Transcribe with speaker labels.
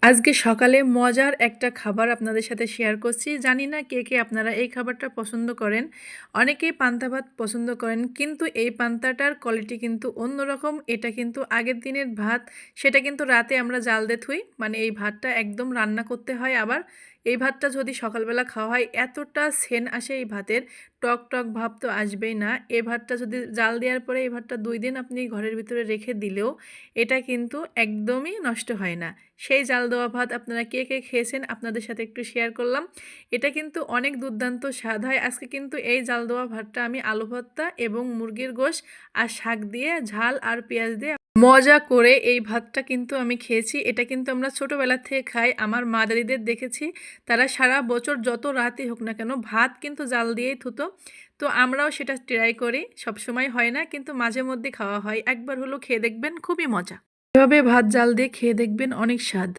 Speaker 1: আজকে সকালে মজার একটা খাবার আপনাদের সাথে শেয়ার করছি। জানি না কে, কে আপনারা এই খাবারটা পছন্দ করেন। অনেকেই পান্তা ভাত পছন্দ করেন। কিন্তু এই পান্তাটার কোয়ালিটি কিন্তু অন্যরকম। এটা কিন্তু আগের দিনের ভাত, সেটা কিন্তু রাতে আমরা জাল দিয়ে থুই। মানে এই ভাতটা একদম রান্না করতে হয় আবার। এই ভাতটা যদি সকালবেলা খাওয়া হয় এতটা সেন্ট আসে এই ভাতের, টক, টক ভাব তো আসবেই না। এই ভাতটা যদি জাল দেওয়ার পরে এই ভাতটা ২ দিন আপনি ঘরের ভিতরে রেখে দিলেও এটা কিন্তু একদমই নষ্ট হয় না। সেই জাল দেওয়া ভাত আপনারা কে কে খেয়েছেন আপনাদের সাথে একটু শেয়ার করলাম। এটা কিন্তু অনেক দুর্দান্ত স্বাদ হয়। আজকে কিন্তু এই জাল দেওয়া ভাতটা আমি আলু ভর্তা এবং মুরগির গোশ আর শাক দিয়ে ঝাল আর পেঁয়াজ দিয়ে মজা করে এই ভাতটা কিন্তু আমি খেয়েছি। এটা কিন্তু আমরা ছোটোবেলা থেকে খাই। আমার মা দাদিদের দেখেছি তারা সারা বছর যত রাতই হোক না কেন ভাত কিন্তু জাল দিয়েই থুতো। তো আমরাও সেটা ট্রাই করি। সবসময় হয় না কিন্তু মাঝে মধ্যে খাওয়া হয়। একবার হলো খেয়ে দেখবেন, খুবই মজা। এভাবে ভাত জাল দিয়ে খেয়ে দেখবেন, অনেক স্বাদ।